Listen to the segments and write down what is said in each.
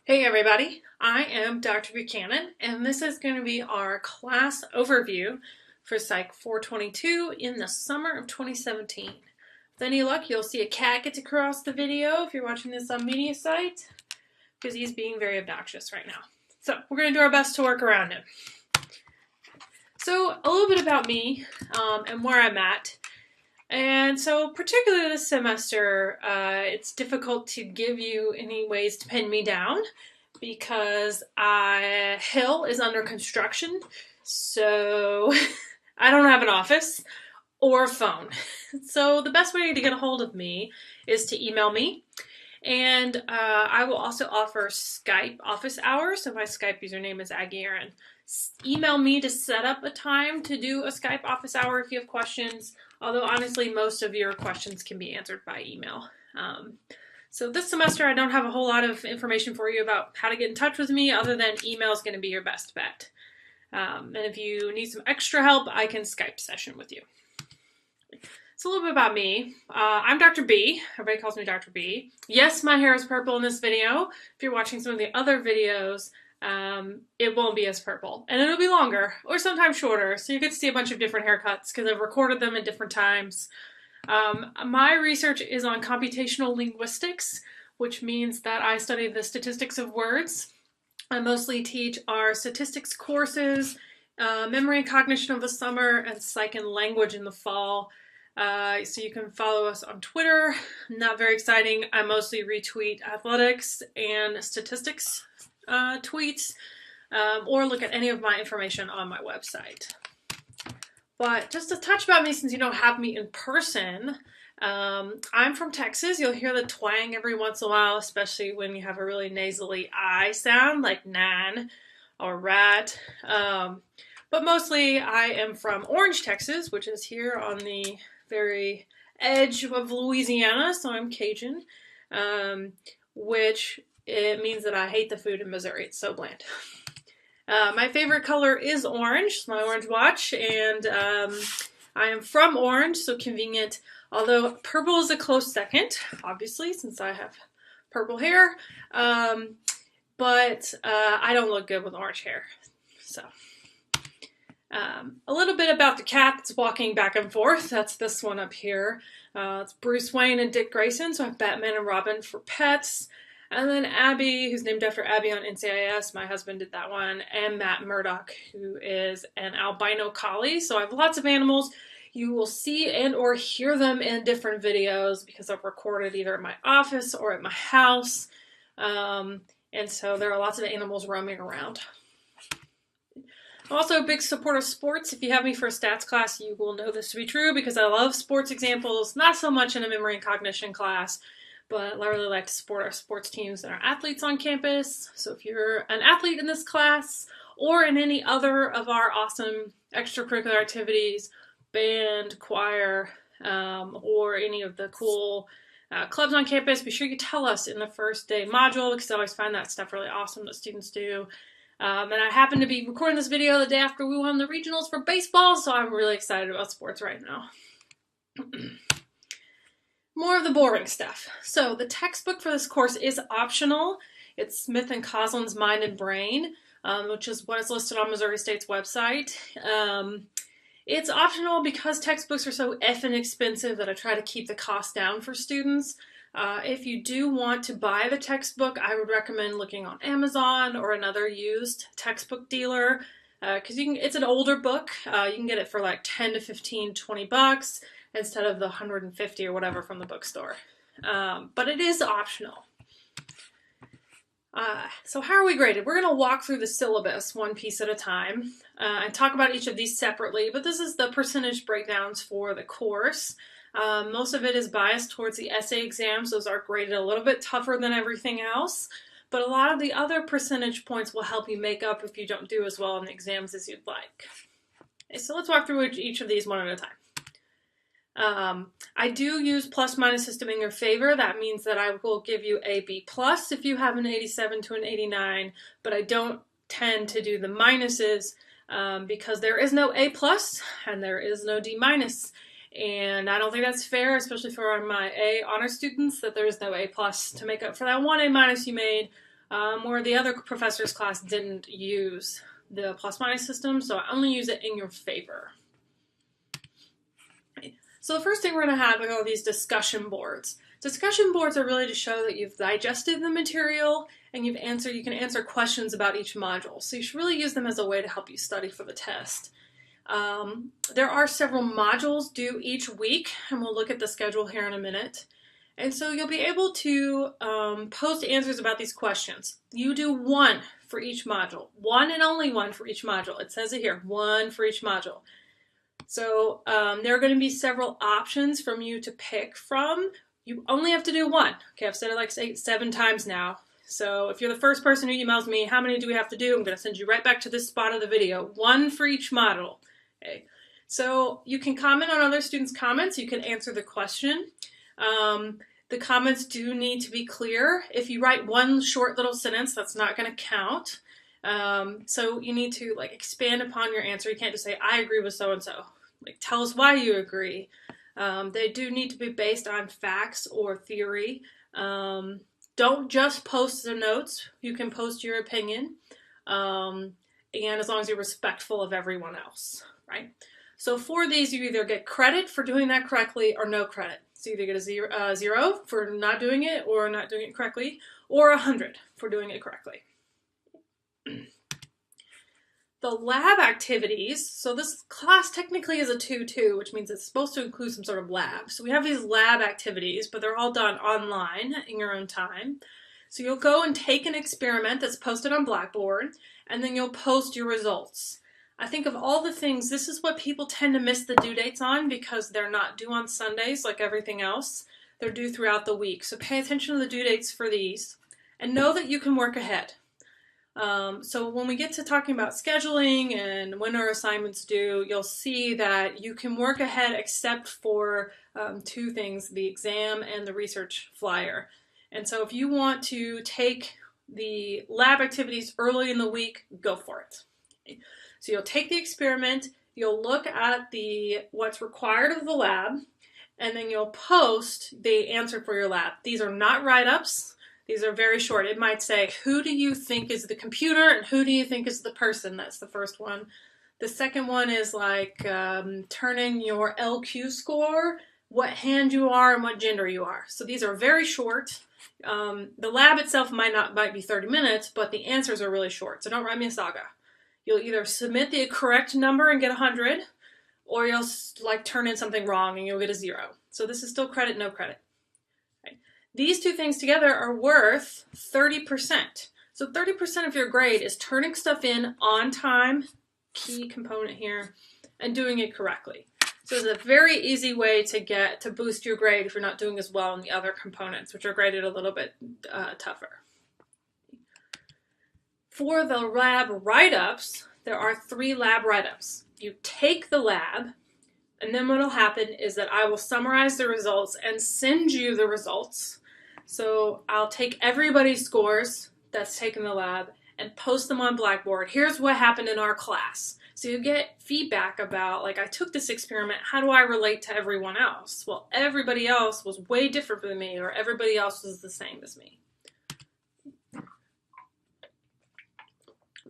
Hey everybody, I am Dr. Buchanan, and this is going to be our class overview for Psych 422 in the summer of 2017. With any luck, you'll see a cat get across the video if you're watching this on Mediasite, because he's being very obnoxious right now. So we're going to do our best to work around him. So a little bit about me and where I'm at. And so particularly this semester, it's difficult to give you any ways to pin me down because Hill is under construction, so I don't have an office or a phone. So the best way to get a hold of me is to email me. And I will also offer Skype office hours. So my Skype username is Erin. Email me to set up a time to do a Skype office hour if you have questions. Although honestly, most of your questions can be answered by email. So this semester, I don't have a whole lot of information for you about how to get in touch with me other than email is going to be your best bet. And if you need some extra help, I can Skype session with you. So a little bit about me. I'm Dr. B. Everybody calls me Dr. B. Yes, my hair is purple in this video. If you're watching some of the other videos, it won't be as purple. And it'll be longer, or sometimes shorter, so you get to see a bunch of different haircuts because I've recorded them at different times. My research is on computational linguistics, which means that I study the statistics of words. I mostly teach our statistics courses, memory and cognition of the summer, and psych and language in the fall. So you can follow us on Twitter. Not very exciting. I mostly retweet athletics and statistics tweets, or look at any of my information on my website. But just a touch about me since you don't have me in person. I'm from Texas. You'll hear the twang every once in a while, especially when you have a really nasally I sound, like nan or rat. But mostly I am from Orange, Texas, which is here on the very edge of Louisiana, so I'm Cajun, which it means that I hate the food in Missouri. It's so bland. My favorite color is orange, my orange watch, and I am from Orange, so convenient. Although purple is a close second, obviously, since I have purple hair. But I don't look good with orange hair. So, a little bit about the cat that's walking back and forth. That's this one up here. It's Bruce Wayne and Dick Grayson, so I have Batman and Robin for pets. And then Abby, who's named after Abby on NCIS, my husband did that one, and Matt Murdoch, who is an albino collie. So I have lots of animals. You will see and or hear them in different videos because I've recorded either at my office or at my house. And so there are lots of animals roaming around. I'm also a big supporter of sports. If you have me for a stats class, you will know this to be true because I love sports examples, not so much in a memory and cognition class, but I really like to support our sports teams and our athletes on campus. So if you're an athlete in this class or in any other of our awesome extracurricular activities, band, choir, or any of the cool clubs on campus, be sure you tell us in the first day module because I always find that stuff really awesome that students do. And I happen to be recording this video the day after we won the regionals for baseball, so I'm really excited about sports right now. More of the boring stuff. So the textbook for this course is optional. It's Smith and Coslin's Mind and Brain, which is what is listed on Missouri State's website. It's optional because textbooks are so effing expensive that I try to keep the cost down for students. If you do want to buy the textbook, I would recommend looking on Amazon or another used textbook dealer because it's an older book. You can get it for like 10 to 15, 20 bucks. Instead of the 150 or whatever from the bookstore. But it is optional. So how are we graded? We're going to walk through the syllabus one piece at a time and talk about each of these separately, but this is the percentage breakdowns for the course. Most of it is biased towards the essay exams. Those are graded a little bit tougher than everything else, but a lot of the other percentage points will help you make up if you don't do as well in the exams as you'd like. Okay, so let's walk through each of these one at a time. I do use plus minus system in your favor. That means that I will give you a B plus if you have an 87 to an 89, but I don't tend to do the minuses because there is no A plus and there is no D minus. And I don't think that's fair, especially for my A honor students, that there is no A plus to make up for that one A minus you made where the other professor's class didn't use the plus minus system, so I only use it in your favor. So the first thing we're going to have are these discussion boards. Discussion boards are really to show that you've digested the material and you can answer questions about each module. So you should really use them as a way to help you study for the test. There are several modules due each week, and we'll look at the schedule here in a minute. And so you'll be able to post answers about these questions. You do one for each module. One and only one for each module. It says it here, one for each module. So there are going to be several options from you to pick from. You only have to do one. Okay, I've said it like 7 times now. So if you're the first person who emails me, how many do we have to do? I'm going to send you right back to this spot of the video. One for each module. Okay. So you can comment on other students' comments. You can answer the question. The comments do need to be clear. If you write one short little sentence, that's not going to count. So you need to expand upon your answer. You can't just say, I agree with so-and-so. Tell us why you agree. They do need to be based on facts or theory. Don't just post the notes. You can post your opinion. And as long as you're respectful of everyone else, right? So for these, you either get credit for doing that correctly or no credit. So you either get a zero for not doing it or not doing it correctly, or 100 for doing it correctly. The lab activities, so this class technically is a 2-2, which means it's supposed to include some sort of lab. So we have these lab activities, but they're all done online in your own time. So you'll go and take an experiment that's posted on Blackboard, and then you'll post your results. I think of all the things, this is what people tend to miss the due dates on because they're not due on Sundays like everything else. They're due throughout the week. So pay attention to the due dates for these, and know that you can work ahead. So when we get to talking about scheduling and when our assignments due, you'll see that you can work ahead except for 2 things, the exam and the research flyer. And so if you want to take the lab activities early in the week, go for it. Okay. So you'll take the experiment, you'll look at what's required of the lab, and then you'll post the answer for your lab. These are not write-ups. These are very short. It might say, who do you think is the computer and who do you think is the person? That's the first one. The second one is turn in your LQ score, what hand you are, and what gender you are. So these are very short. The lab itself might be 30 minutes, but the answers are really short. So don't write me a saga. You'll either submit the correct number and get 100, or you'll turn in something wrong and you'll get a 0. So this is still credit, no credit. These 2 things together are worth 30%. So 30% of your grade is turning stuff in on time, key component here, and doing it correctly. So it's a very easy way to boost your grade if you're not doing as well in the other components, which are graded a little bit tougher. For the lab write-ups, there are 3 lab write-ups. You take the lab, and then what will happen is that I will summarize the results and send you the results. So I'll take everybody's scores that's taken the lab and post them on Blackboard. Here's what happened in our class. So you get feedback about, I took this experiment, how do I relate to everyone else? Well, everybody else was way different than me, or everybody else was the same as me.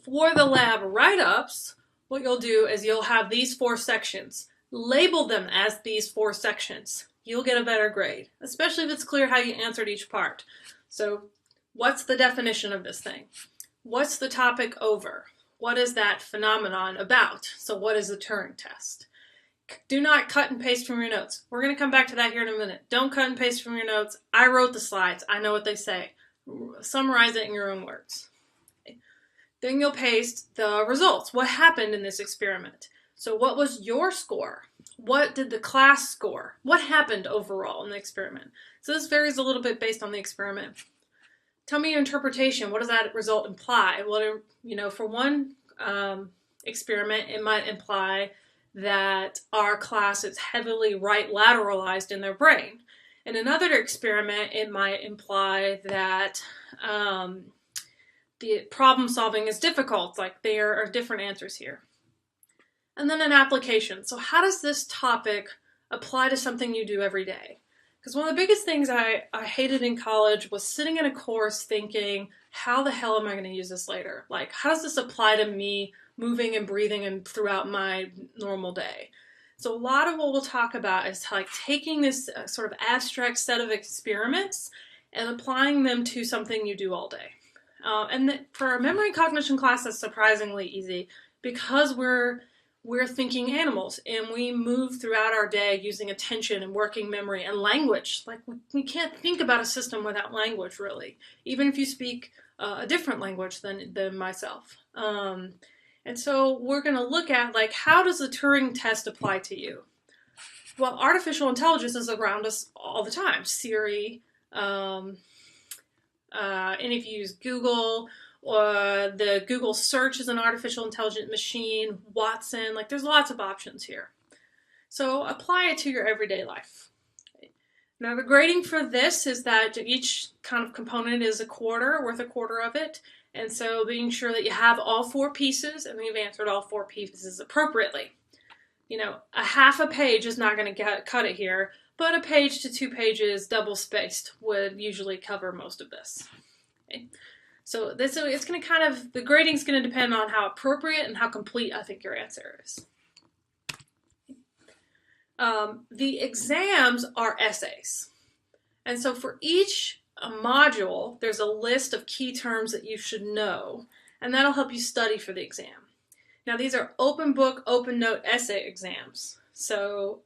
For the lab write-ups, what you'll do is you'll have these 4 sections. Label them as these 4 sections. You'll get a better grade, especially if it's clear how you answered each part. So what's the definition of this thing? What's the topic over? What is that phenomenon about? So what is the Turing test? Do not cut and paste from your notes. We're going to come back to that here in a minute. Don't cut and paste from your notes. I wrote the slides. I know what they say. Summarize it in your own words. Okay. Then you'll paste the results. What happened in this experiment? So what was your score? What did the class score? What happened overall in the experiment? So this varies a little bit based on the experiment. Tell me your interpretation. What does that result imply? Well, for one experiment, it might imply that our class is heavily right lateralized in their brain. In another experiment, it might imply that the problem solving is difficult. There are different answers here. And then an application. So how does this topic apply to something you do every day? Because one of the biggest things I hated in college was sitting in a course thinking, how the hell am I going to use this later? Like, how does this apply to me moving and breathing and throughout my normal day? So a lot of what we'll talk about is like taking this sort of abstract set of experiments and applying them to something you do all day. For our memory and cognition class, that's surprisingly easy because we're thinking animals and we move throughout our day using attention and working memory and language. Like we can't think about a system without language, really, even if you speak a different language than myself. And so we're going to look at, like, how does the Turing test apply to you? Well, artificial intelligence is around us all the time. Siri, and if you use Google, or the Google search is an artificial intelligent machine, Watson, like there's lots of options here. So apply it to your everyday life. Now the grading for this is that each kind of component is worth a quarter of it. And so being sure that you have all 4 pieces and you've answered all 4 pieces appropriately. You know, a half a page is not going to cut it here, but a page to 2 pages double spaced would usually cover most of this. Okay. So it's going to the grading is going to depend on how appropriate and how complete I think your answer is. The exams are essays. And so for each module, there's a list of key terms that you should know, and that'll help you study for the exam. Now these are open book, open note essay exams. So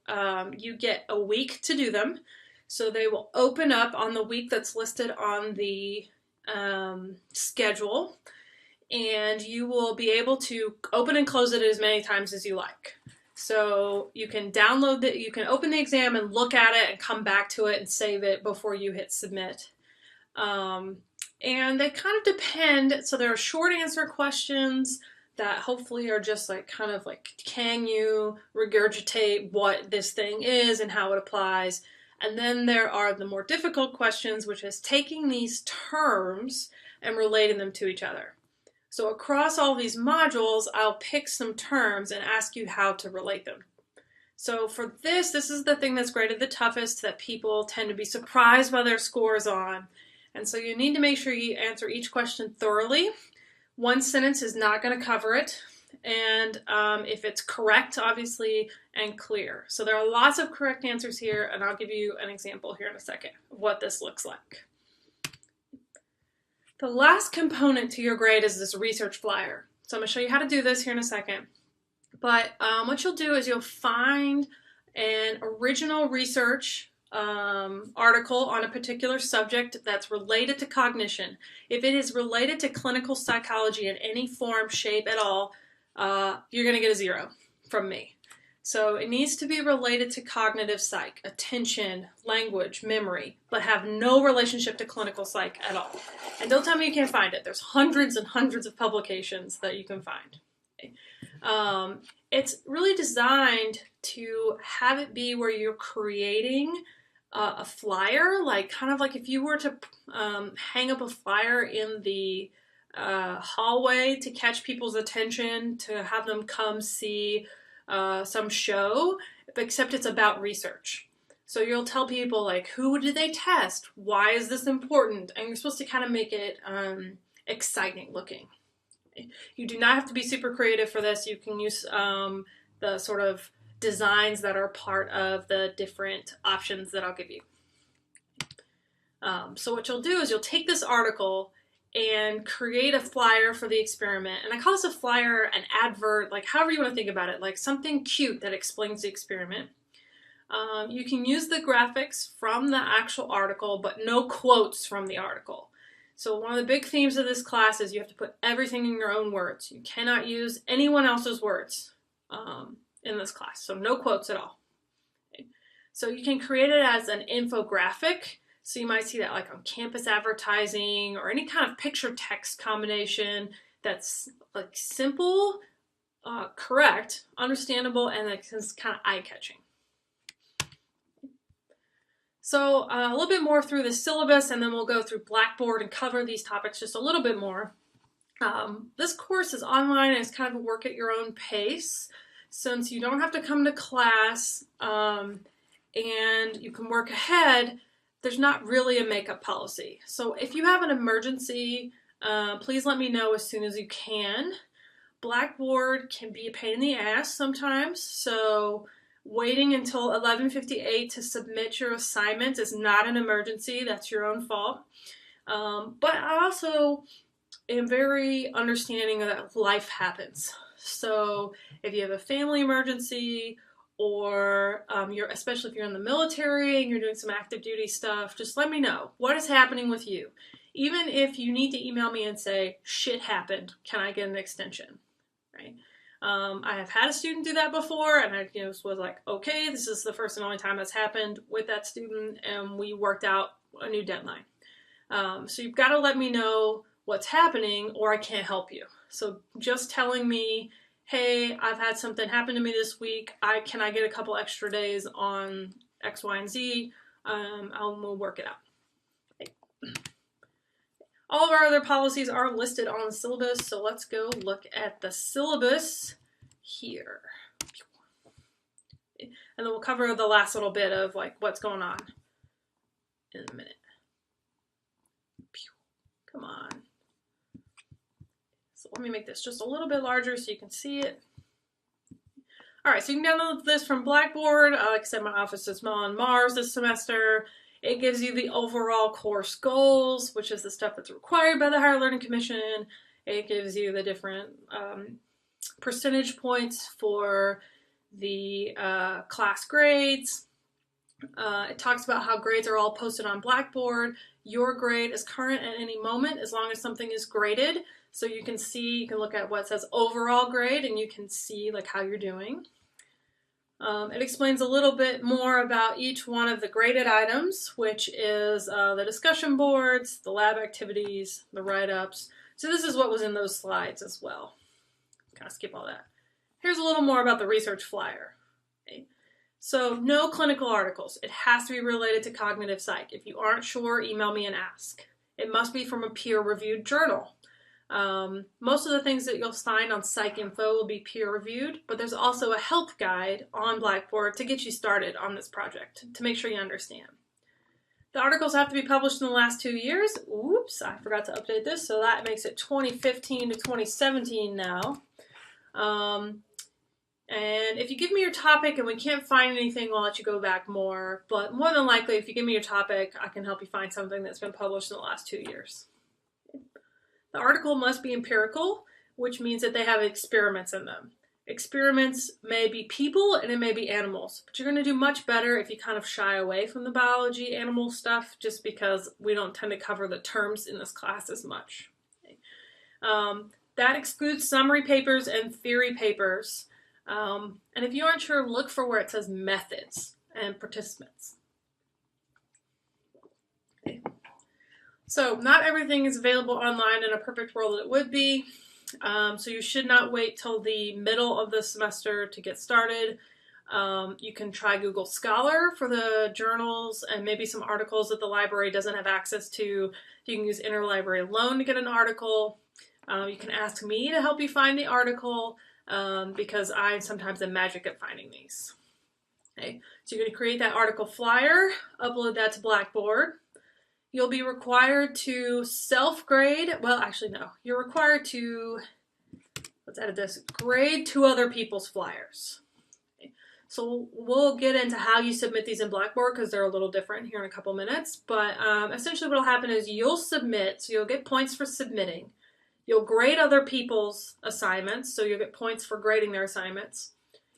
you get a week to do them. So they will open up on the week that's listed on the schedule, and you will be able to open and close it as many times as you like. So you can you can open the exam and look at it and come back to it and save it before you hit submit. And they kind of depend, so there are short answer questions that hopefully are just like can you regurgitate what this thing is and how it applies? And then there are the more difficult questions, which is taking these terms and relating them to each other. So across all these modules, I'll pick some terms and ask you how to relate them. So for this is the thing that's graded the toughest, that people tend to be surprised by their scores on. And so you need to make sure you answer each question thoroughly. One sentence is not going to cover it. And if it's correct, obviously, and clear. So there are lots of correct answers here, and I'll give you an example here in a second of what this looks like. The last component to your grade is this research flyer. So I'm going to show you how to do this here in a second. But what you'll do is you'll find an original research article on a particular subject that's related to cognition. If it is related to clinical psychology in any form, shape at all, you're going to get a 0 from me. So it needs to be related to cognitive psych, attention, language, memory, but have no relationship to clinical psych at all. And don't tell me you can't find it. There's hundreds and hundreds of publications that you can find. Okay. It's really designed to have it be where you're creating a flyer, like kind of like if you were to hang up a flyer in the hallway to catch people's attention, to have them come see some show, except it's about research. So you'll tell people, like, who did they test? Why is this important? And you're supposed to kind of make it exciting looking. You do not have to be super creative for this. You can use the sort of designs that are part of the different options that I'll give you. So what you'll do is you'll take this article and create a flyer for the experiment. And I call this a flyer, an advert, like however you want to think about it, like something cute that explains the experiment. You can use the graphics from the actual article, but no quotes from the article. So one of the big themes of this class is you have to put everything in your own words. You cannot use anyone else's words in this class, so no quotes at all. Okay. So you can create it as an infographic. So you might see that like on campus advertising or any kind of picture text combination that's like simple, correct, understandable, and like kind of eye-catching. So a little bit more through the syllabus, and then we'll go through Blackboard and cover these topics just a little bit more. This course is online and it's kind of a work at your own pace, since you don't have to come to class. and you can work ahead, there's not really a makeup policy. So if you have an emergency, please let me know as soon as you can. Blackboard can be a pain in the ass sometimes, so waiting until 11:58 to submit your assignment is not an emergency. That's your own fault. But I also am very understanding that life happens. So if you have a family emergency, or especially if you're in the military and you're doing some active duty stuff, just let me know what is happening with you. Even if you need to email me and say, shit happened, can I get an extension? Right? I have had a student do that before, and I was like, okay, this is the first and only time that's happened with that student, and we worked out a new deadline. So you've got to let me know what's happening, or I can't help you. So just telling me, hey, I've had something happen to me this week, can I get a couple extra days on X, Y, and Z? We'll work it out. Okay. All of our other policies are listed on the syllabus, so let's go look at the syllabus here. And then we'll cover the last little bit of like what's going on in a minute. Come on. So let me make this just a little bit larger so you can see it. All right, so you can download this from Blackboard. Like I said, my office is on Mars this semester. It gives you the overall course goals, which is the stuff that's required by the Higher Learning Commission. It gives you the different percentage points for the class grades. It talks about how grades are all posted on Blackboard. Your grade is current at any moment as long as something is graded. So you can see, you can look at what says overall grade and you can see like how you're doing. It explains a little bit more about each one of the graded items, which is the discussion boards, the lab activities, the write-ups. So this is what was in those slides as well. Kind of skip all that. Here's a little more about the research flyer. Okay. So no clinical articles. It has to be related to cognitive psych. If you aren't sure, email me and ask. It must be from a peer-reviewed journal. Most of the things that you'll find on PsycInfo will be peer-reviewed, but there's also a help guide on Blackboard to get you started on this project, to make sure you understand. The articles have to be published in the last 2 years. Oops, I forgot to update this, so that makes it 2015 to 2017 now. And if you give me your topic and we can't find anything, we'll let you go back more. But more than likely, if you give me your topic, I can help you find something that's been published in the last 2 years. The article must be empirical, which means that they have experiments in them. Experiments may be people and it may be animals, but you're going to do much better if you kind of shy away from the biology animal stuff just because we don't tend to cover the terms in this class as much. Okay. That excludes summary papers and theory papers. And if you aren't sure, look for where it says methods and participants. Okay. So not everything is available online. In a perfect world it would be. So you should not wait till the middle of the semester to get started. You can try Google Scholar for the journals and maybe some articles that the library doesn't have access to. You can use interlibrary loan to get an article. You can ask me to help you find the article because I sometimes am magic at finding these. Okay, so you're going to create that article flyer, upload that to Blackboard. You'll be required to self-grade. Well, actually, no. You're required to, let's edit this, grade 2 other people's flyers. Okay. So we'll get into how you submit these in Blackboard because they're a little different here in a couple minutes. But essentially what will happen is you'll submit, so you'll get points for submitting. You'll grade other people's assignments, so you'll get points for grading their assignments.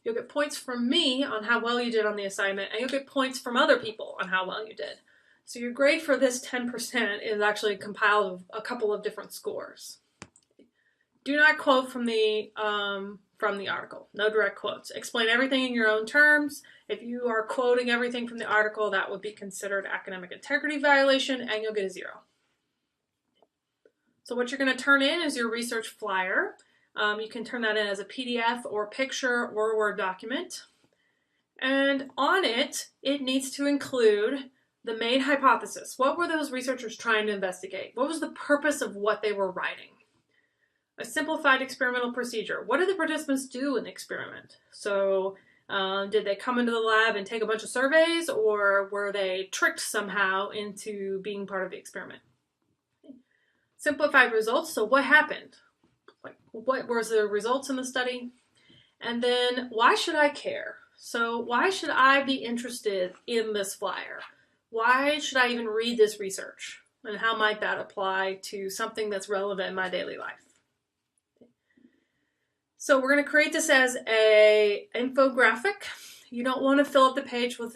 You'll get points from me on how well you did on the assignment, and you'll get points from other people on how well you did. So your grade for this 10% is actually compiled of a couple of different scores. Do not quote from the article. No direct quotes. Explain everything in your own terms. If you are quoting everything from the article, that would be considered academic integrity violation, and you'll get a 0. So what you're going to turn in is your research flyer. You can turn that in as a PDF or picture or Word document. And on it, it needs to include the main hypothesis. What were those researchers trying to investigate? What was the purpose of what they were writing? A simplified experimental procedure. What did the participants do in the experiment? So Did they come into the lab and take a bunch of surveys, or were they tricked somehow into being part of the experiment? Simplified results, so what happened? Like, what was the results in the study? And then, why should I care? So why should I be interested in this flyer? Why should I even read this research? And how might that apply to something that's relevant in my daily life? So we're going to create this as a infographic. You don't want to fill up the page with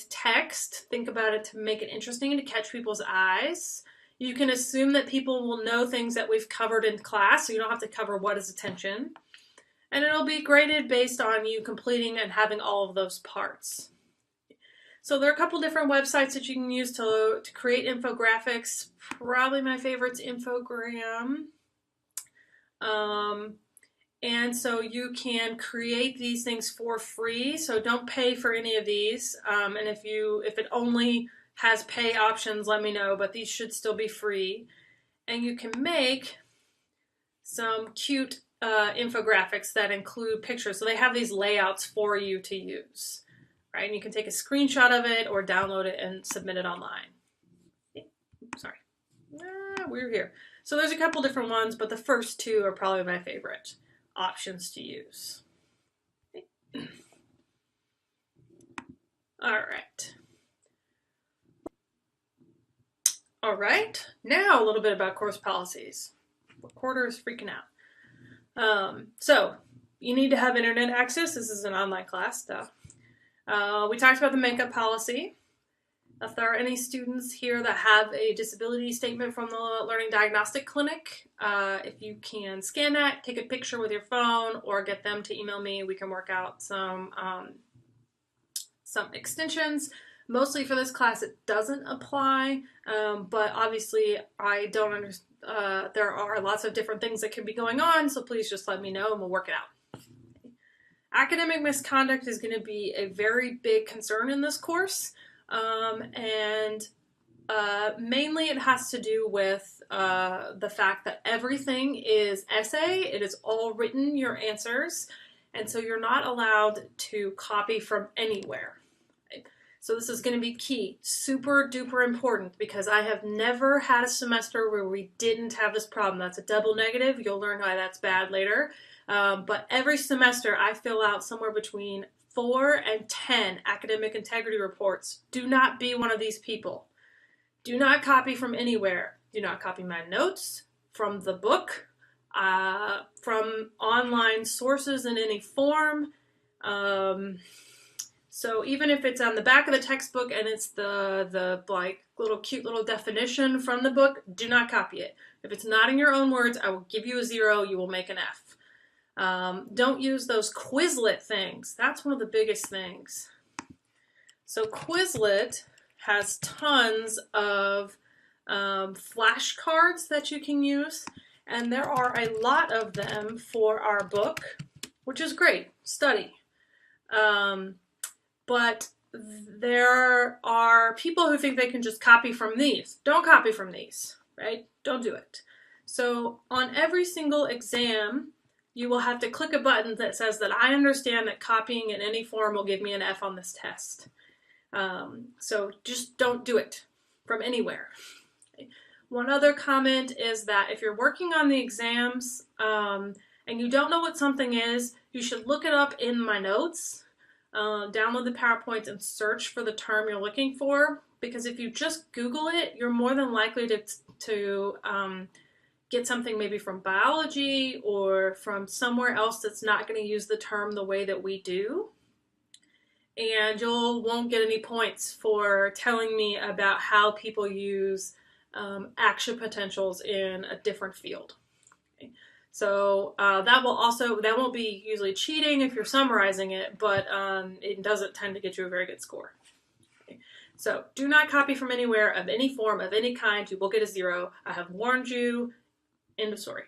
text. Think about it to make it interesting and to catch people's eyes. You can assume that people will know things that we've covered in class, so you don't have to cover what is attention. And it'll be graded based on you completing and having all of those parts. So there are a couple different websites that you can use to create infographics. Probably my favorite's Infogram. And so you can create these things for free, so don't pay for any of these. And if it only has pay options, let me know, but these should still be free. And you can make some cute infographics that include pictures. So they have these layouts for you to use, right? And you can take a screenshot of it or download it and submit it online. Sorry, we're here. So there's a couple different ones, but the first two are probably my favorite options to use. All right, now a little bit about course policies. Recorder is freaking out. So you need to have internet access. This is an online class stuff. We talked about the makeup policy. If there are any students here that have a disability statement from the Learning Diagnostic Clinic, if you can scan that, take a picture with your phone, or get them to email me, we can work out some extensions. Mostly for this class, it doesn't apply, but obviously I don't understand. There are lots of different things that can be going on, so please just let me know and we'll work it out. Academic misconduct is going to be a very big concern in this course. Mainly it has to do with the fact that everything is essay. It is all written, your answers, and so you're not allowed to copy from anywhere. Right? So this is going to be key, super duper important, because I have never had a semester where we didn't have this problem. That's a double negative. You'll learn why that's bad later. But every semester I fill out somewhere between 4 and 10 academic integrity reports. Do not be one of these people. Do not copy from anywhere. Do not copy my notes from the book, from online sources in any form. So even if it's on the back of the textbook and it's the like cute little definition from the book, do not copy it. If it's not in your own words, I will give you a 0. You will make an F. Don't use those Quizlet things. That's one of the biggest things. So Quizlet has tons of flashcards that you can use, and there are a lot of them for our book, which is great. Study. But there are people who think they can just copy from these. Don't copy from these, right? Don't do it. So on every single exam, you will have to click a button that says that I understand that copying in any form will give me an F on this test. So just don't do it from anywhere. Okay. One other comment is that if you're working on the exams and you don't know what something is, you should look it up in my notes. Download the PowerPoint and search for the term you're looking for, because if you just Google it, you're more than likely to get something maybe from biology or from somewhere else that's not going to use the term the way that we do. And you won't get any points for telling me about how people use action potentials in a different field. Okay. So that won't be usually cheating if you're summarizing it, but it doesn't tend to get you a very good score. Okay. So do not copy from anywhere of any form, of any kind. You will get a 0. I have warned you. End of story.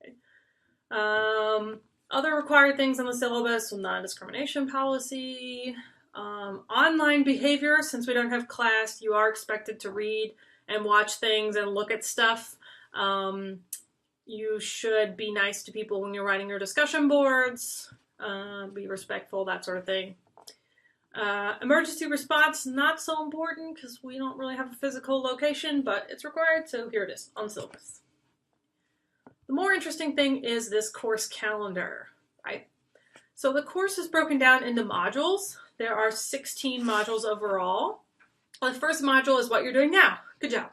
Okay. Other required things on the syllabus: non-discrimination policy, online behavior. Since we don't have class, you are expected to read and watch things and look at stuff. You should be nice to people when you're writing your discussion boards. be respectful, that sort of thing. Emergency response, not so important because we don't really have a physical location, but it's required, so here it is on syllabus. The more interesting thing is this course calendar, right? So the course is broken down into modules. There are 16 modules overall. The first module is what you're doing now. Good job.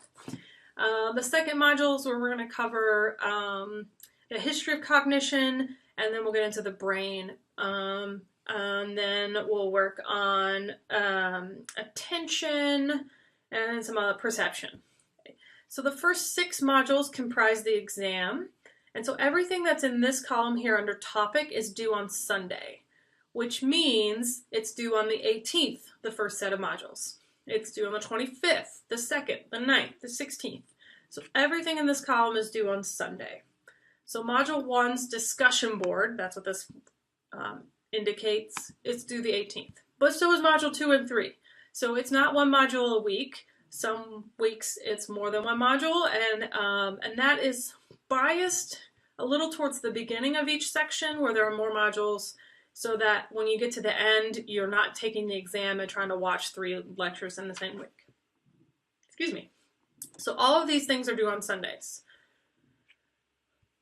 The second module is where we're going to cover the history of cognition, and then we'll get into the brain. And then we'll work on attention and some perception. So the first 6 modules comprise the exam. And so everything that's in this column here under topic is due on Sunday, which means it's due on the 18th, the first set of modules. It's due on the 25th, the 2nd, the 9th, the 16th. So everything in this column is due on Sunday. So module 1's discussion board, that's what this indicates, it's due the 18th. But so is module 2 and 3. So it's not one module a week. Some weeks it's more than one module, and that is biased a little towards the beginning of each section where there are more modules, so that when you get to the end, you're not taking the exam and trying to watch 3 lectures in the same week. Excuse me. So all of these things are due on Sundays.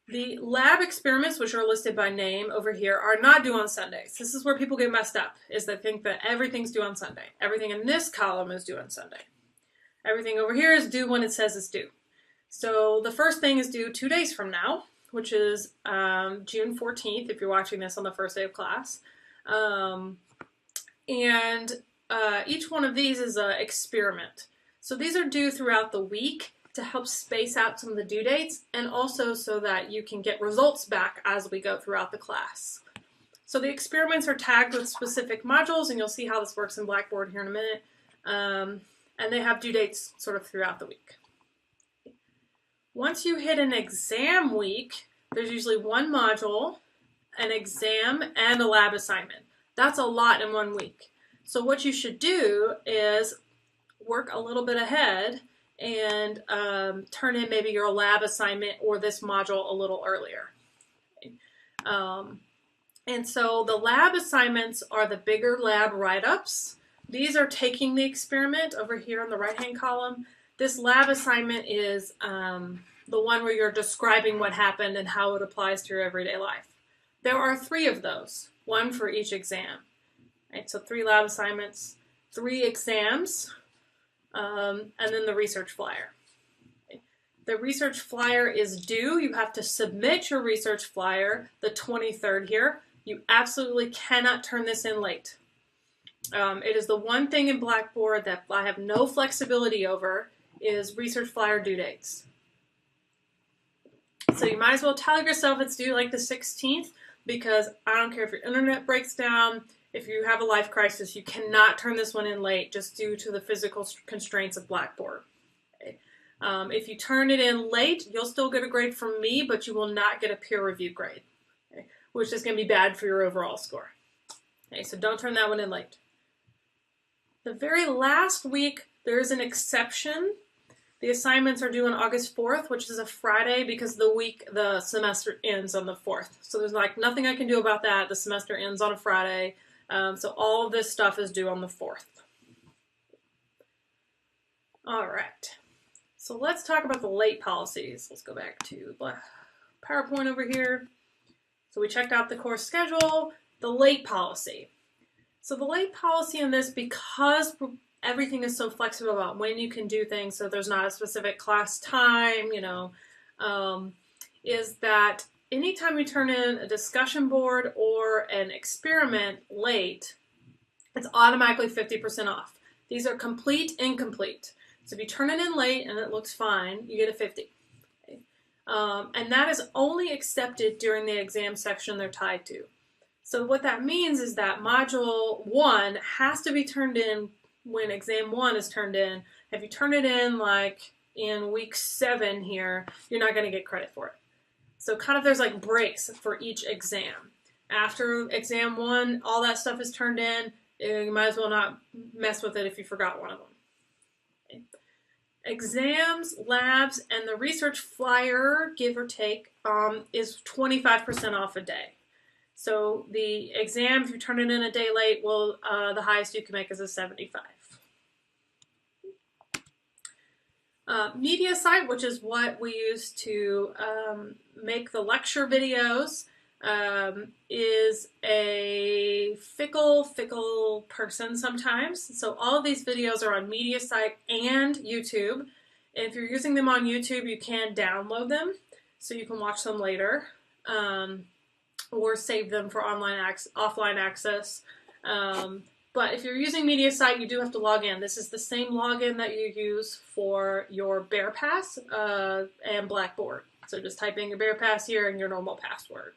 The lab experiments, which are listed by name over here, are not due on Sundays. This is where people get messed up, is they think that everything's due on Sunday. Everything in this column is due on Sunday. Everything over here is due when it says it's due. So the first thing is due 2 days from now, which is June 14th, if you're watching this on the first day of class. Each one of these is an experiment. So these are due throughout the week to help space out some of the due dates, and also so that you can get results back as we go throughout the class. So the experiments are tagged with specific modules, and you'll see how this works in Blackboard here in a minute. And they have due dates sort of throughout the week. Once you hit an exam week, there's usually one module, an exam, and a lab assignment. That's a lot in 1 week. So what you should do is work a little bit ahead and turn in maybe your lab assignment or this module a little earlier. And so the lab assignments are the bigger lab write-ups. These are taking the experiment over here in the right-hand column. This lab assignment is the one where you're describing what happened and how it applies to your everyday life. There are 3 of those, 1 for each exam. Right, so 3 lab assignments, 3 exams, and then the research flyer. The research flyer is due. You have to submit your research flyer the 23rd here. You absolutely cannot turn this in late. It is the one thing in Blackboard that I have no flexibility over is research flyer due dates. So you might as well tell yourself it's due like the 16th, because I don't care if your internet breaks down, if you have a life crisis, you cannot turn this one in late just due to the physical constraints of Blackboard. Okay. If you turn it in late, you'll still get a grade from me, but you will not get a peer review grade, okay, which is going to be bad for your overall score. Okay, so don't turn that one in late. The very last week, there is an exception. The assignments are due on August 4th, which is a Friday, because the semester ends on the 4th. So there's like nothing I can do about that. The semester ends on a Friday. So all of this stuff is due on the 4th. All right. So let's talk about the late policies. Let's go back to PowerPoint over here. So we checked out the course schedule, the late policy. So the late policy in this, because everything is so flexible about when you can do things, so there's not a specific class time, is that anytime you turn in a discussion board or an experiment late, it's automatically 50% off. These are complete, incomplete. So if you turn it in late and it looks fine, you get a 50. Okay? And that is only accepted during the exam section they're tied to. So what that means is that module 1 has to be turned in when exam 1 is turned in. If you turn it in like in week 7 here, you're not going to get credit for it. So kind of there's like breaks for each exam. After exam 1, all that stuff is turned in. You might as well not mess with it if you forgot one of them. Okay. Exams, labs, and the research flyer, give or take, is 25% off a day. So the exam, if you turn it in a day late, will the highest you can make is a 75. Media site, which is what we use to make the lecture videos, is a fickle person sometimes. So all of these videos are on media site and YouTube. And if you're using them on YouTube, you can download them so you can watch them later, or save them for offline access. But if you're using media site, you do have to log in. This is the same login that you use for your Bear Pass and Blackboard. So just type in your Bear Pass here and your normal password.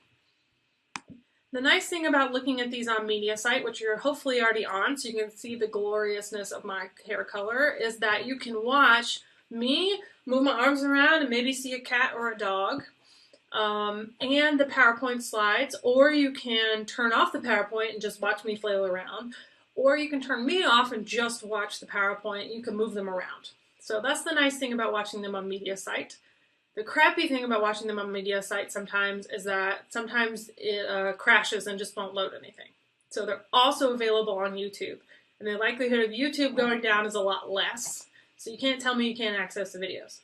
The nice thing about looking at these on media site, which you're hopefully already on, so you can see the gloriousness of my hair color, is that you can watch me move my arms around and maybe see a cat or a dog, and the PowerPoint slides, or you can turn off the PowerPoint and just watch me flail around, or you can turn me off and just watch the PowerPoint. You can move them around. So that's the nice thing about watching them on media site. The crappy thing about watching them on media site sometimes is that sometimes it crashes and just won't load anything. So they're also available on YouTube. And the likelihood of YouTube going down is a lot less. So you can't tell me you can't access the videos.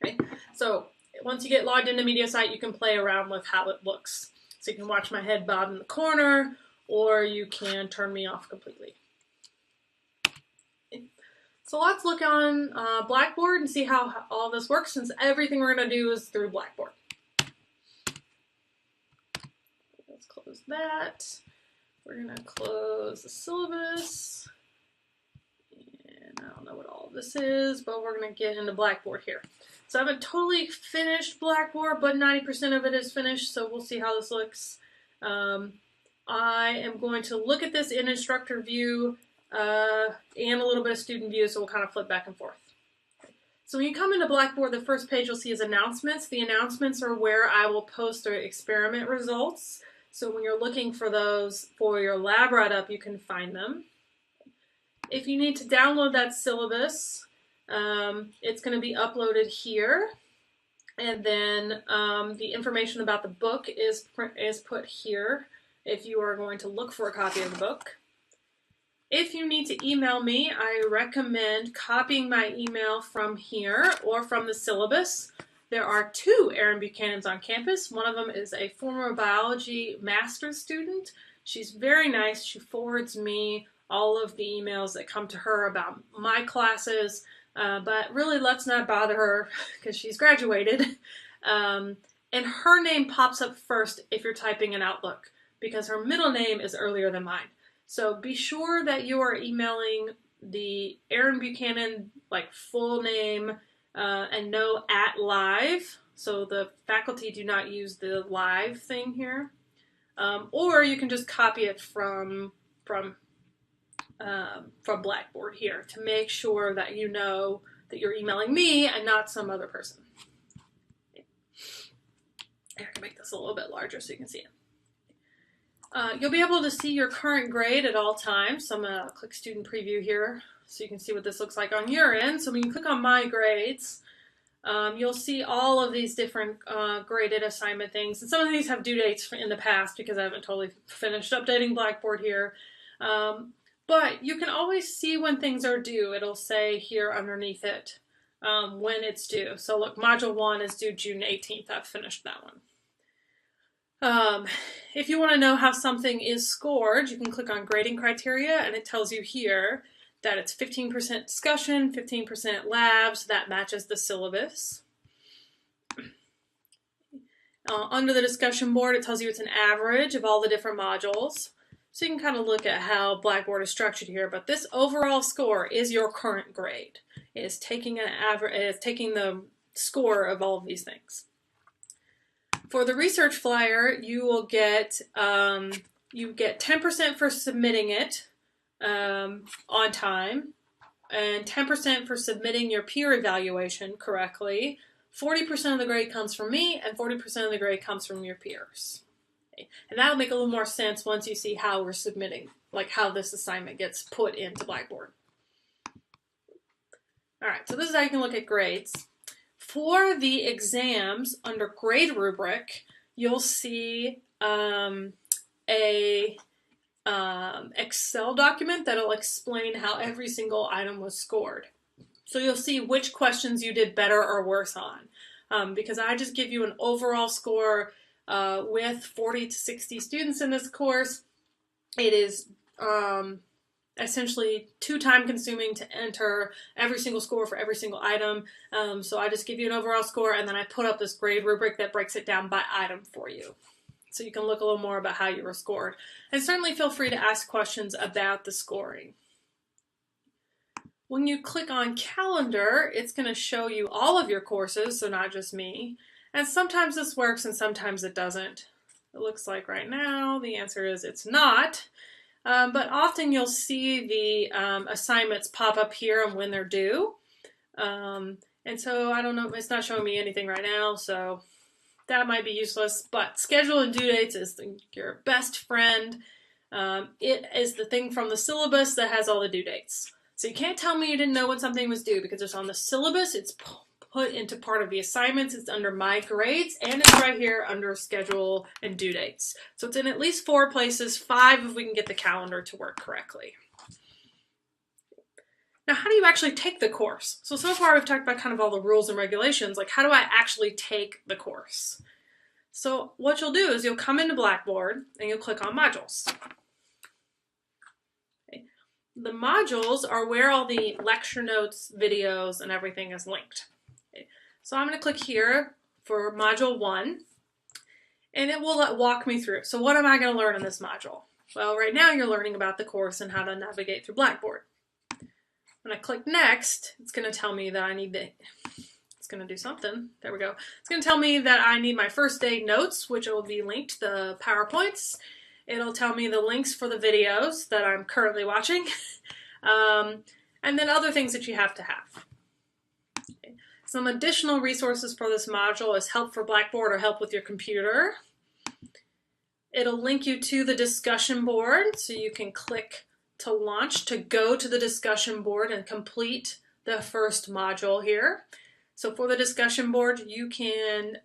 Okay? So once you get logged into media site, you can play around with how it looks. So you can watch my head bob in the corner, or you can turn me off completely. Okay. So let's look on Blackboard and see how all this works, since everything we're going to do is through Blackboard. Let's close that. We're going to close the syllabus. And I don't know what all of this is, but we're going to get into Blackboard here. So I haven't totally finished Blackboard, but 90% of it is finished, so we'll see how this looks. I am going to look at this in instructor view and a little bit of student view, so we'll kind of flip back and forth. So when you come into Blackboard, the first page you'll see is announcements. The announcements are where I will post the experiment results. So when you're looking for those for your lab write-up, you can find them. If you need to download that syllabus, it's going to be uploaded here. And then the information about the book is put here if you are going to look for a copy of the book. If you need to email me, I recommend copying my email from here or from the syllabus. There are 2 Erin Buchanans on campus. One of them is a former biology master's student. She's very nice. She forwards me all of the emails that come to her about my classes, but really let's not bother her because she's graduated. And her name pops up first if you're typing in Outlook, because her middle name is earlier than mine. So be sure that you are emailing the Erin Buchanan full name and no @live. So the faculty do not use the live thing here. Or you can just copy it from Blackboard here to make sure that you know that you're emailing me and not some other person. I can make this a little bit larger so you can see it. You'll be able to see your current grade at all times. So I'm going to click Student Preview here so you can see what this looks like on your end. So when you click on My Grades, you'll see all of these different graded assignment things. And some of these have due dates in the past because I haven't totally finished updating Blackboard here. But you can always see when things are due. It'll say here underneath it when it's due. So look, Module 1 is due June 18th. I've finished that one. If you want to know how something is scored, you can click on Grading Criteria, and it tells you here that it's 15% discussion, 15% labs. That matches the syllabus. Under the discussion board, it tells you it's an average of all the different modules. So you can kind of look at how Blackboard is structured here, but this overall score is your current grade. It is taking an average. It is taking the score of all of these things. For the research flyer, you will get 10% for submitting it on time, and 10% for submitting your peer evaluation correctly. 40% of the grade comes from me, and 40% of the grade comes from your peers. Okay. And that'll make a little more sense once you see how we're submitting, like how this assignment gets put into Blackboard. All right, so this is how you can look at grades. For the exams under grade rubric, you'll see a Excel document that'll explain how every single item was scored. So you'll see which questions you did better or worse on. Because I just give you an overall score with 40 to 60 students in this course. It is essentially too time consuming to enter every single score for every single item. So I just give you an overall score, and then I put up this grade rubric that breaks it down by item for you. So you can look a little more about how you were scored. And certainly feel free to ask questions about the scoring. When you click on calendar, it's going to show you all of your courses, so not just me. And sometimes this works and sometimes it doesn't. It looks like right now the answer is it's not. But often you'll see the assignments pop up here and when they're due. And so I don't know, it's not showing me anything right now, so that might be useless. But schedule and due dates is your best friend. It is the thing from the syllabus that has all the due dates. So you can't tell me you didn't know when something was due because it's on the syllabus, it's put into part of the assignments, it's under my grades, and it's right here under schedule and due dates. So it's in at least 4 places, 5 if we can get the calendar to work correctly. Now, how do you actually take the course? So far we've talked about kind of all the rules and regulations, like how do I actually take the course? So what you'll do is you'll come into Blackboard and you'll click on modules. The modules are where all the lecture notes, videos, and everything is linked. Okay. So I'm going to click here for Module 1, and it will walk me through. So what am I going to learn in this module? Well, right now you're learning about the course and how to navigate through Blackboard. When I click Next, it's going to tell me that I need to, it's going to do something. There we go. It's going to tell me that I need my first day notes, which will be linked, the PowerPoints. It'll tell me the links for the videos that I'm currently watching, and then other things that you have to have. Okay. Some additional resources for this module is help for Blackboard or help with your computer. It'll link you to the discussion board, so you can click to launch to go to the discussion board and complete the first module here. So for the discussion board, you can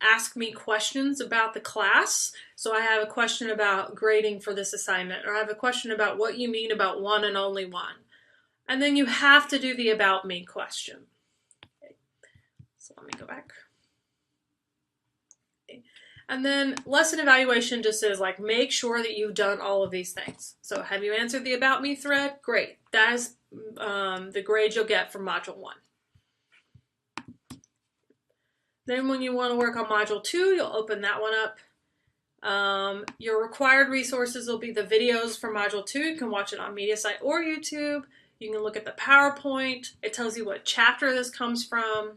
ask me questions about the class. So I have a question about grading for this assignment, or I have a question about what you mean about one and only one. And then you have to do the about me question. Okay. So let me go back. Okay. And then lesson evaluation just says like, make sure that you've done all of these things. So have you answered the about me thread? Great. That is the grade you'll get from Module 1. Then when you want to work on Module 2, you'll open that one up. Your required resources will be the videos for Module 2. You can watch it on MediaSite or YouTube. You can look at the PowerPoint. It tells you what chapter this comes from.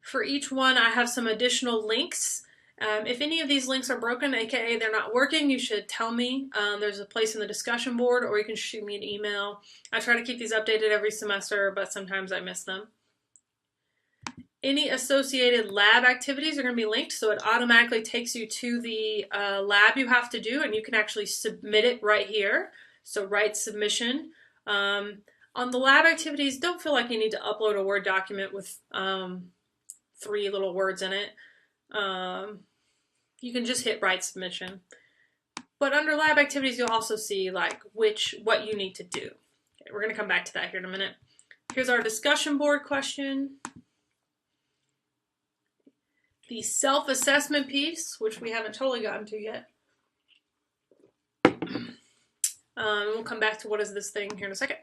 For each one, I have some additional links. If any of these links are broken, aka they're not working, you should tell me. There's a place in the discussion board, or you can shoot me an email. I try to keep these updated every semester, but sometimes I miss them. Any associated lab activities are going to be linked, so it automatically takes you to the lab you have to do, and you can actually submit it right here. So write submission. On the lab activities, don't feel like you need to upload a Word document with 3 little words in it. You can just hit write submission. But under lab activities, you'll also see like what you need to do. Okay, we're going to come back to that here in a minute. Here's our discussion board question. The self-assessment piece, which we haven't totally gotten to yet. We'll come back to what is this thing here in a second.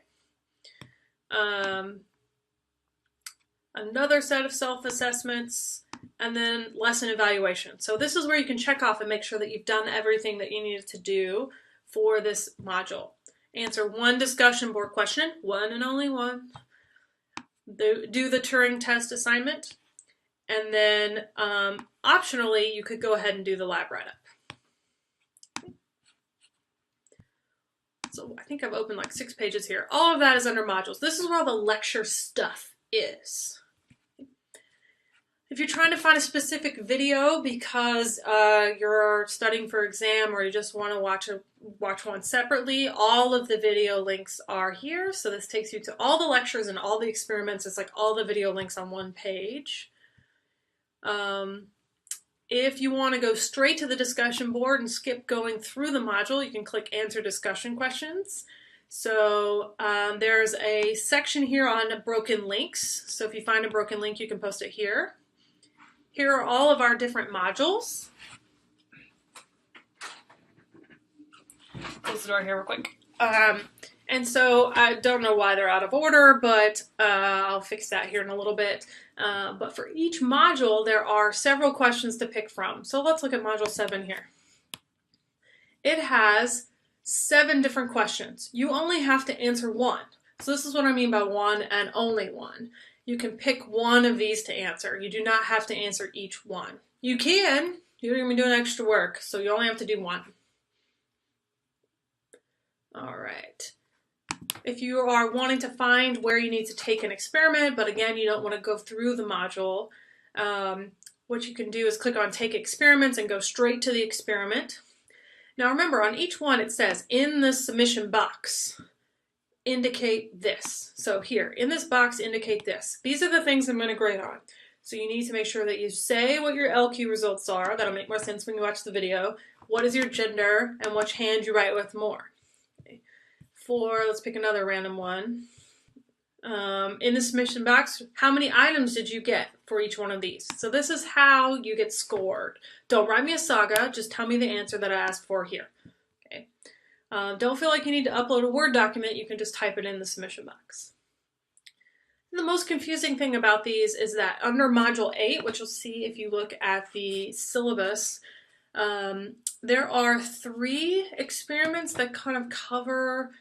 Another set of self-assessments, and then lesson evaluation. So this is where you can check off and make sure that you've done everything that you needed to do for this module. Answer 1 discussion board question, 1 and only 1. Do the Turing test assignment. And then optionally, you could go ahead and do the lab write-up. So I think I've opened like 6 pages here. All of that is under modules. This is where all the lecture stuff is. If you're trying to find a specific video because you're studying for exam or you just want to watch one separately, all of the video links are here. So this takes you to all the lectures and all the experiments. It's like all the video links on one page. If you want to go straight to the discussion board and skip going through the module, you can click Answer Discussion Questions. So there's a section here on broken links. So if you find a broken link, you can post it here. Here are all of our different modules. Close the door here real quick. And so I don't know why they're out of order, but I'll fix that here in a little bit. But for each module, there are several questions to pick from. So let's look at Module 7 here. It has 7 different questions. You only have to answer one. So this is what I mean by one and only one. You can pick one of these to answer. You do not have to answer each one. You can. You're going to be doing extra work, so you only have to do one. All right. If you are wanting to find where you need to take an experiment, but again, you don't want to go through the module, what you can do is click on Take Experiments and go straight to the experiment. Now remember, on each one it says, in the submission box, indicate this. So here, in this box, indicate this. These are the things I'm going to grade on. So you need to make sure that you say what your LQ results are. That'll make more sense when you watch the video. What is your gender, and which hand you write with more. Okay. Let's pick another random one. In the submission box, how many items did you get for each one of these? So this is how you get scored. Don't write me a saga, just tell me the answer that I asked for here. Okay. Don't feel like you need to upload a Word document, you can just type it in the submission box. The most confusing thing about these is that under Module 8, which you'll see if you look at the syllabus, there are 3 experiments that kind of cover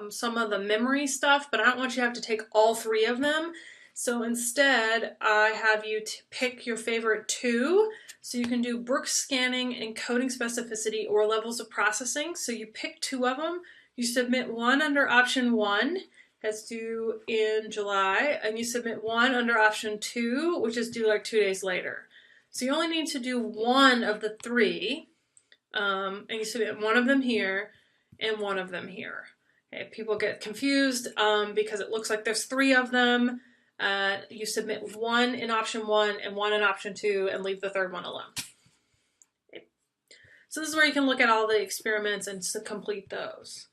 some of the memory stuff, but I don't want you to have to take all 3 of them. So instead, I have you pick your favorite 2. So you can do Brooks scanning and coding specificity or levels of processing. So you pick 2 of them. You submit one under option 1, that's due in July, and you submit one under option 2, which is due like 2 days later. So you only need to do one of the 3, and you submit one of them here and one of them here. Okay, people get confused because it looks like there's 3 of them. You submit one in option 1 and one in option 2 and leave the 3rd one alone. Okay. So this is where you can look at all the experiments and complete those.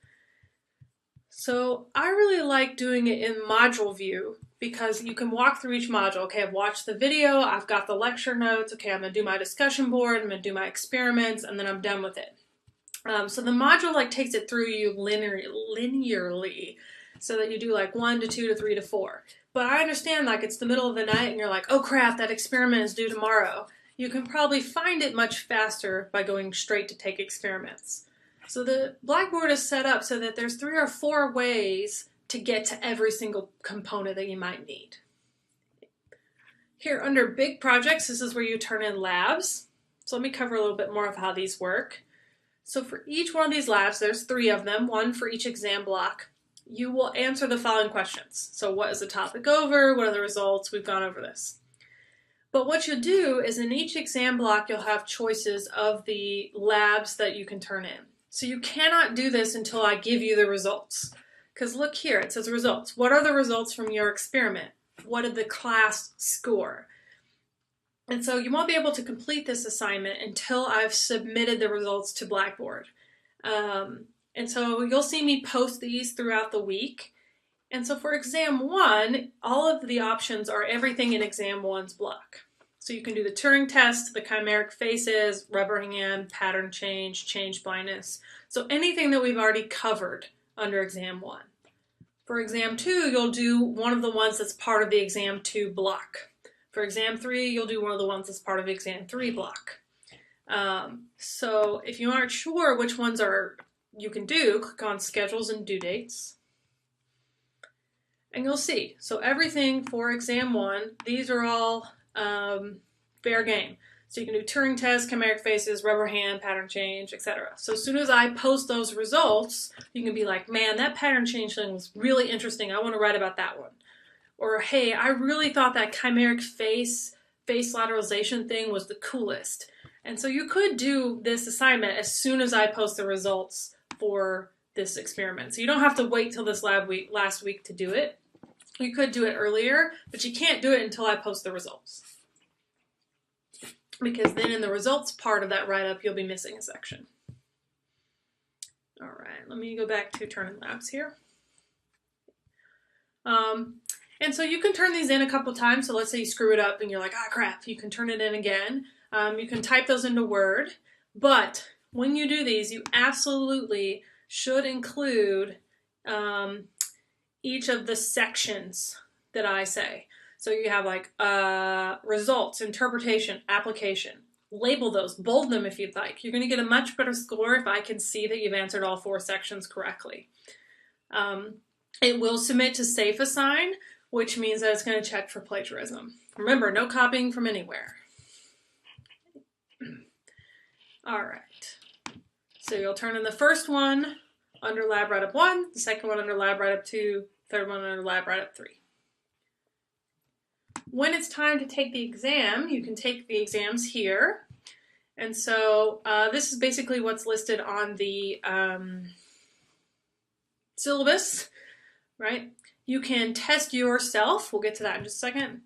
So I really like doing it in module view because you can walk through each module. Okay, I've watched the video, I've got the lecture notes, okay, I'm going to do my discussion board, I'm going to do my experiments, and then I'm done with it. So the module like takes it through you linearly so that you do like 1 to 2 to 3 to 4. But I understand like it's the middle of the night and you're like, oh crap, that experiment is due tomorrow. You can probably find it much faster by going straight to Take Experiments. So the Blackboard is set up so that there's 3 or 4 ways to get to every single component that you might need. Here under Big Projects, this is where you turn in labs. So let me cover a little bit more of how these work. So for each one of these labs, there's 3 of them, 1 for each exam block. You will answer the following questions. So what is the topic over? What are the results? We've gone over this. But what you'll do is in each exam block, you'll have choices of the labs that you can turn in. So you cannot do this until I give you the results. Because look here, it says results. What are the results from your experiment? What did the class score? And so you won't be able to complete this assignment until I've submitted the results to Blackboard. And so you'll see me post these throughout the week. And so for exam 1, all of the options are everything in exam 1's block. So you can do the Turing test, the chimeric faces, rubber hand, pattern change, change blindness. So anything that we've already covered under exam 1. For exam 2, you'll do one of the ones that's part of the exam 2 block. For exam 3, you'll do one of the ones that's part of the exam 3 block. So if you aren't sure which ones you can do, click on schedules and due dates. And you'll see. So everything for exam 1, these are all fair game. So you can do Turing test, chimeric faces, rubber hand, pattern change, etc. So as soon as I post those results, you can be like, man, that pattern change thing was really interesting. I want to write about that one. Or, hey, I really thought that chimeric face lateralization thing was the coolest. And so you could do this assignment as soon as I post the results for this experiment. So you don't have to wait till this last week to do it. You could do it earlier, but you can't do it until I post the results. because then in the results part of that write-up, you'll be missing a section. All right, let me go back to Turn-In Labs here. And so you can turn these in a couple times. So let's say you screw it up and you're like, ah, crap, you can turn it in again. You can type those into Word, but when you do these, you absolutely should include each of the sections that I say. So you have like results, interpretation, application. Label those, bold them if you'd like. You're going to get a much better score if I can see that you've answered all 4 sections correctly. It will submit to Safe Assign, which means that it's going to check for plagiarism. Remember, no copying from anywhere. All right. So you'll turn in the first one under Lab Write-Up 1, the second one under Lab Write-Up 2, third one under Lab Write-Up 3. When it's time to take the exam, you can take the exams here. And so this is basically what's listed on the syllabus, right? You can test yourself. We'll get to that in just a second.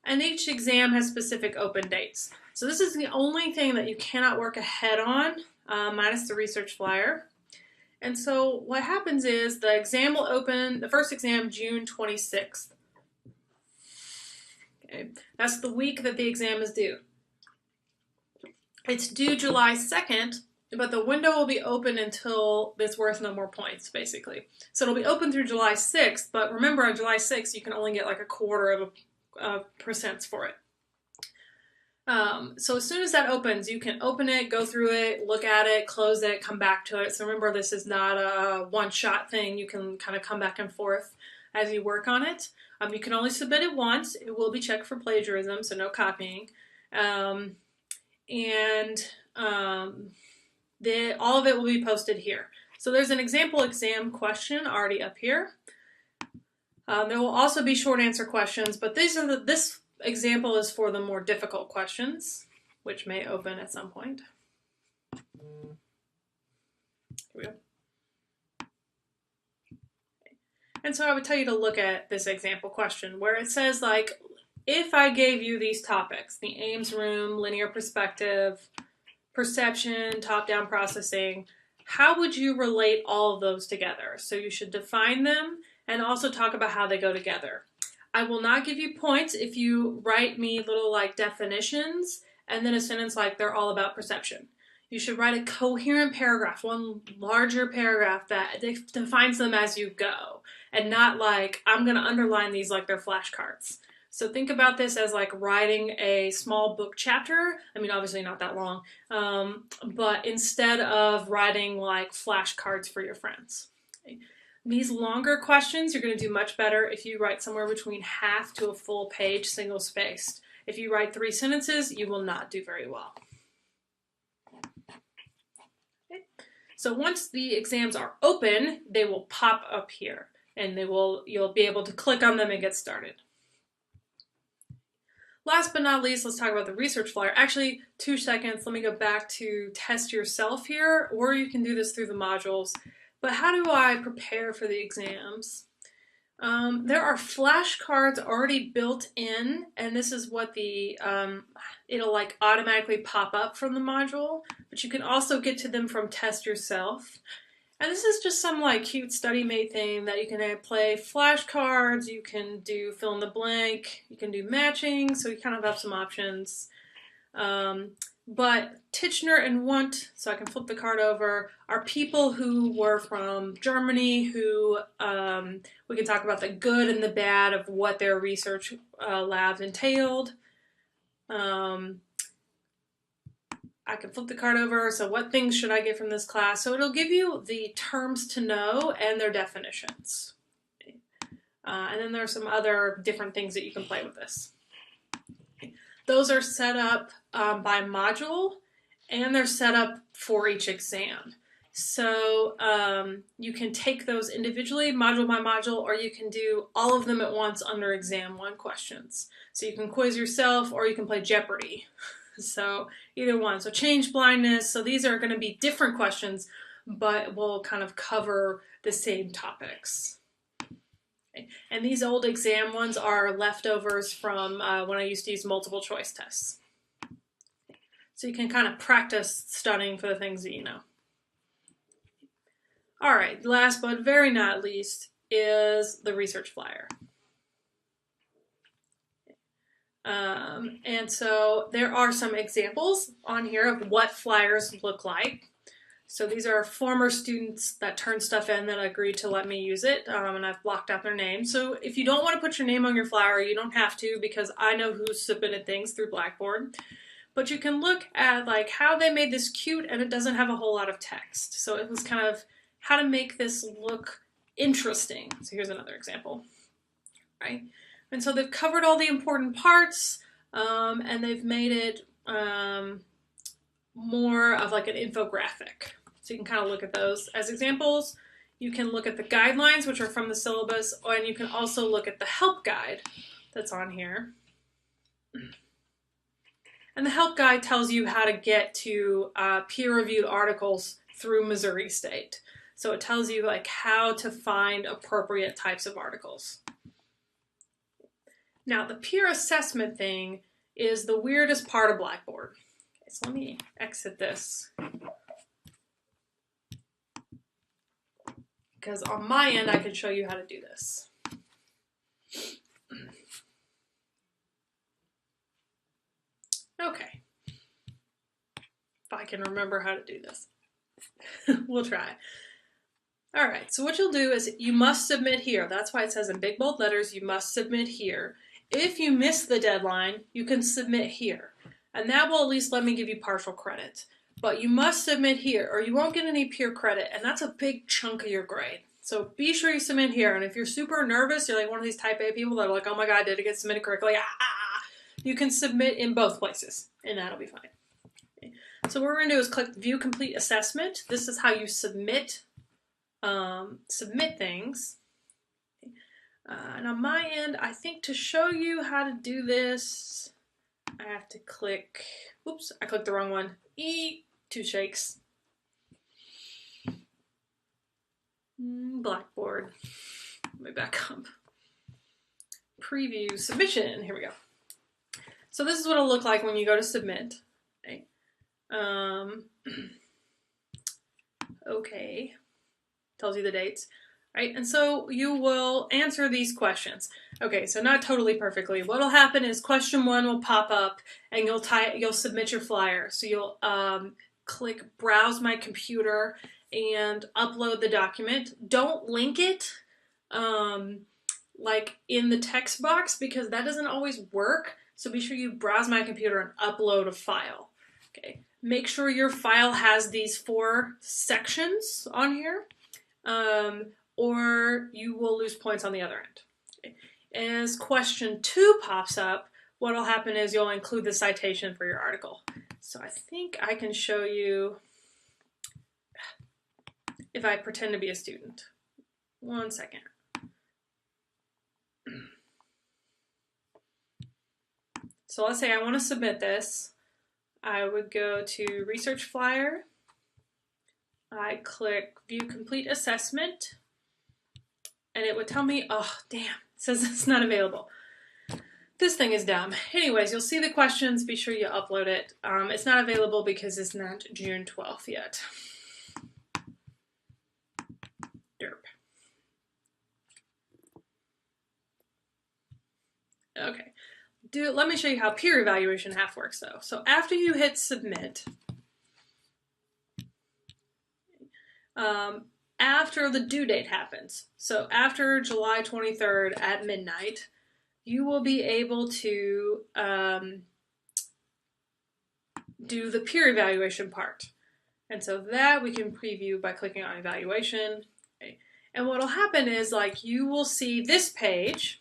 And each exam has specific open dates. So this is the only thing that you cannot work ahead on, minus the research flyer. And so what happens is the exam will open, the first exam, June 26th. Okay, that's the week that the exam is due. It's due July 2nd, but the window will be open until it's worth no more points, basically. So it'll be open through July 6th, but remember on July 6th, you can only get like 1/4 of a percent for it. So as soon as that opens, you can open it, go through it, look at it, close it, come back to it. So remember, this is not a one-shot thing. You can kind of come back and forth as you work on it. You can only submit it once. It will be checked for plagiarism, so no copying. All of it will be posted here. So there's an example exam question already up here. There will also be short answer questions, but this example is for the more difficult questions, which may open at some point. Here we go. And so I would tell you to look at this example question where it says, like, if I gave you these topics, the Ames room, linear perspective, perception, top-down processing, how would you relate all of those together? So you should define them and also talk about how they go together. I will not give you points if you write me little like definitions and then a sentence like they're all about perception. You should write a coherent paragraph, one larger paragraph that defines them as you go, and not like, I'm going to underline these like they're flashcards. So think about this as like writing a small book chapter. I mean, obviously not that long, but instead of writing like flashcards for your friends. Okay. These longer questions, you're going to do much better if you write somewhere between half to a full page, single-spaced. If you write 3 sentences, you will not do very well. Okay. So once the exams are open, they will pop up here, and you'll be able to click on them and get started. Last but not least, let's talk about the research flyer. Actually, 2 seconds. Let me go back to test yourself here, or you can do this through the modules. But how do I prepare for the exams? There are flashcards already built in, and this is what it'll like automatically pop up from the module, but you can also get to them from Test Yourself. And this is just some like cute study mate thing that you can play flashcards, you can do fill in the blank, you can do matching, so you kind of have some options. But Titchener and Wundt, so I can flip the card over, are people who were from Germany who, we can talk about the good and the bad of what their research labs entailed. I can flip the card over, so what things should I get from this class? So it'll give you the terms to know and their definitions. And then there are some other different things that you can play with this. Those are set up by module, and they're set up for each exam. So you can take those individually, module by module, or you can do all of them at once under exam 1 questions. So you can quiz yourself, or you can play Jeopardy. So either one. So change blindness. So these are going to be different questions, but will kind of cover the same topics. And these old exam ones are leftovers from when I used to use multiple choice tests. So you can kind of practice studying for the things that you know. All right, last but very not least is the research flyer. And so there are some examples on here of what flyers look like. So these are former students that turned stuff in that agreed to let me use it, and I've blocked out their name. So if you don't want to put your name on your flyer, you don't have to, because I know who submitted things through Blackboard. But you can look at like how they made this cute, and it doesn't have a whole lot of text. So it was kind of how to make this look interesting. So here's another example, right? And so they've covered all the important parts, and they've made it more of like an infographic. So you can kind of look at those as examples. You can look at the guidelines, which are from the syllabus, and you can also look at the help guide that's on here. And the help guide tells you how to get to peer-reviewed articles through Missouri State. So it tells you like how to find appropriate types of articles. Now the peer assessment thing is the weirdest part of Blackboard. Okay, so let me exit this. Because on my end, I can show you how to do this. Okay. If I can remember how to do this. We'll try. All right, so what you'll do is you must submit here. That's why it says in big bold letters, you must submit here. If you miss the deadline, you can submit here. And that will at least let me give you partial credit. But you must submit here or you won't get any peer credit, and that's a big chunk of your grade. So be sure you submit here. And if you're super nervous, you're like one of these type A people that are like, oh my God, did it get submitted correctly? You can submit in both places, and that'll be fine. Okay. So what we're going to do is click View Complete Assessment. This is how you submit things. Okay. And on my end, I think to show you how to do this, I have to click, oops, I clicked the wrong one. Two shakes. Blackboard. Let me back up. Preview submission. Here we go. So this is what it'll look like when you go to submit. Okay. Okay. Tells you the dates. Right? And so you will answer these questions. Okay, so not totally perfectly. What'll happen is question 1 will pop up and you'll submit your flyer. So you'll click Browse My Computer and upload the document. Don't link it like in the text box, because that doesn't always work. So be sure you browse My Computer and upload a file. Okay. Make sure your file has these 4 sections on here, or you will lose points on the other end. Okay. As question 2 pops up, what will happen is you'll include the citation for your article. So I think I can show you if I pretend to be a student. One second. So let's say I want to submit this. I would go to Research Flyer. I click View Complete Assessment. And it would tell me, oh, damn, it says it's not available. This thing is dumb. Anyways, you'll see the questions. Be sure you upload it. It's not available because it's not June 12th yet. Derp. Okay. Let me show you how peer evaluation half works though. So after you hit submit, after the due date happens, so after July 23rd at midnight, you will be able to do the peer evaluation part. And so that we can preview by clicking on evaluation. Okay. And what will happen is like you will see this page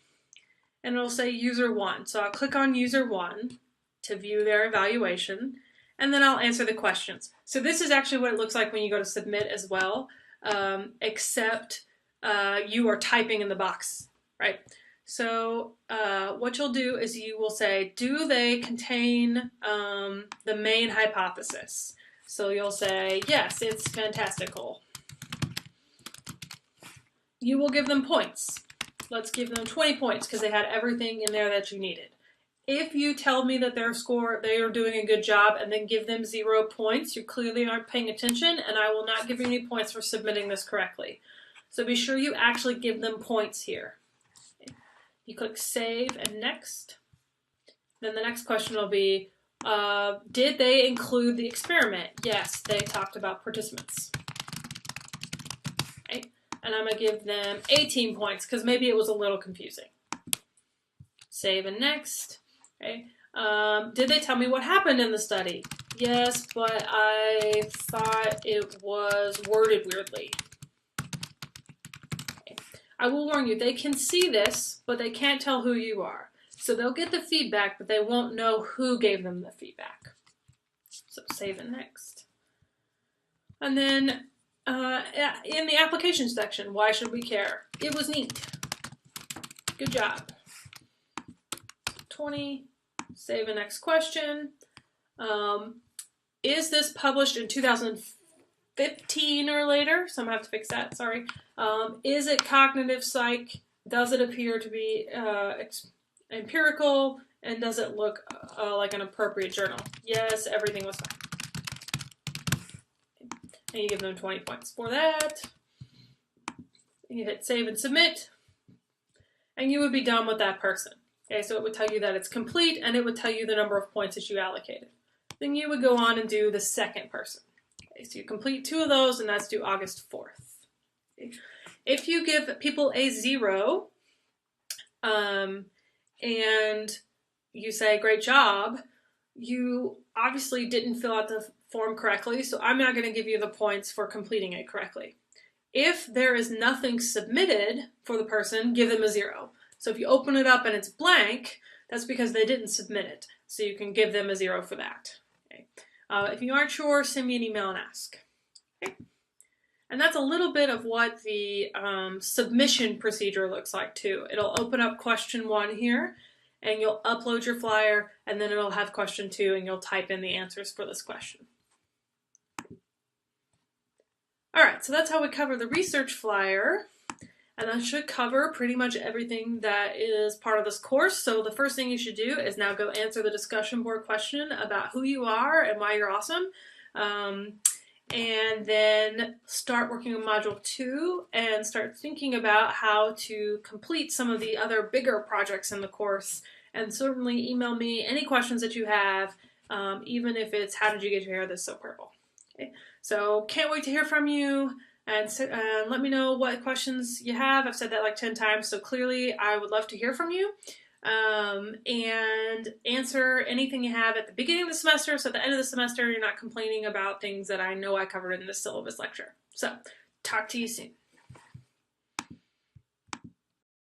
and it'll say user 1. So I'll click on user 1 to view their evaluation, and then I'll answer the questions. So this is actually what it looks like when you go to submit as well, except you are typing in the box, right? So what you'll do is you will say, do they contain the main hypothesis? So you'll say, yes, it's fantastical. You will give them points. Let's give them 20 points because they had everything in there that you needed. If you tell me that they are doing a good job and then give them 0 points, you clearly aren't paying attention, and I will not give you any points for submitting this correctly. So be sure you actually give them points here. You click Save and Next. Then the next question will be, did they include the experiment? Yes, they talked about participants. Okay. And I'm going to give them 18 points because maybe it was a little confusing. Save and Next. Okay. Did they tell me what happened in the study? Yes, but I thought it was worded weirdly. Okay. I will warn you, they can see this, but they can't tell who you are. So they'll get the feedback, but they won't know who gave them the feedback. So save and Next. And then in the application section, why should we care? It was neat. Good job. 20. Save and Next question. Is this published in 2015 or later? So I'm going to have to fix that, sorry. Is it cognitive psych? Does it appear to be empirical? And does it look like an appropriate journal? Yes, everything was fine. And you give them 20 points for that. You hit Save and Submit. And you would be done with that person. Okay, so it would tell you that it's complete, and it would tell you the number of points that you allocated. Then you would go on and do the second person. Okay, so you complete 2 of those, and that's due August 4th. Okay. If you give people a 0, and you say, great job, you obviously didn't fill out the form correctly, so I'm not going to give you the points for completing it correctly. If there is nothing submitted for the person, give them a 0. So if you open it up and it's blank, that's because they didn't submit it. So you can give them a 0 for that. Okay. If you aren't sure, send me an email and ask. Okay. And that's a little bit of what the submission procedure looks like too. It'll open up question 1 here, and you'll upload your flyer, and then it'll have question 2, and you'll type in the answers for this question. All right, so that's how we cover the research flyer. And that should cover pretty much everything that is part of this course. So the first thing you should do is now go answer the discussion board question about who you are and why you're awesome. And then start working on Module 2 and start thinking about how to complete some of the other bigger projects in the course. And certainly email me any questions that you have, even if it's how did you get your hair this so purple. Okay? So can't wait to hear from you. And let me know what questions you have. I've said that like 10 times, so clearly I would love to hear from you. And answer anything you have at the beginning of the semester, so at the end of the semester you're not complaining about things that I know I covered in this syllabus lecture. So, talk to you soon.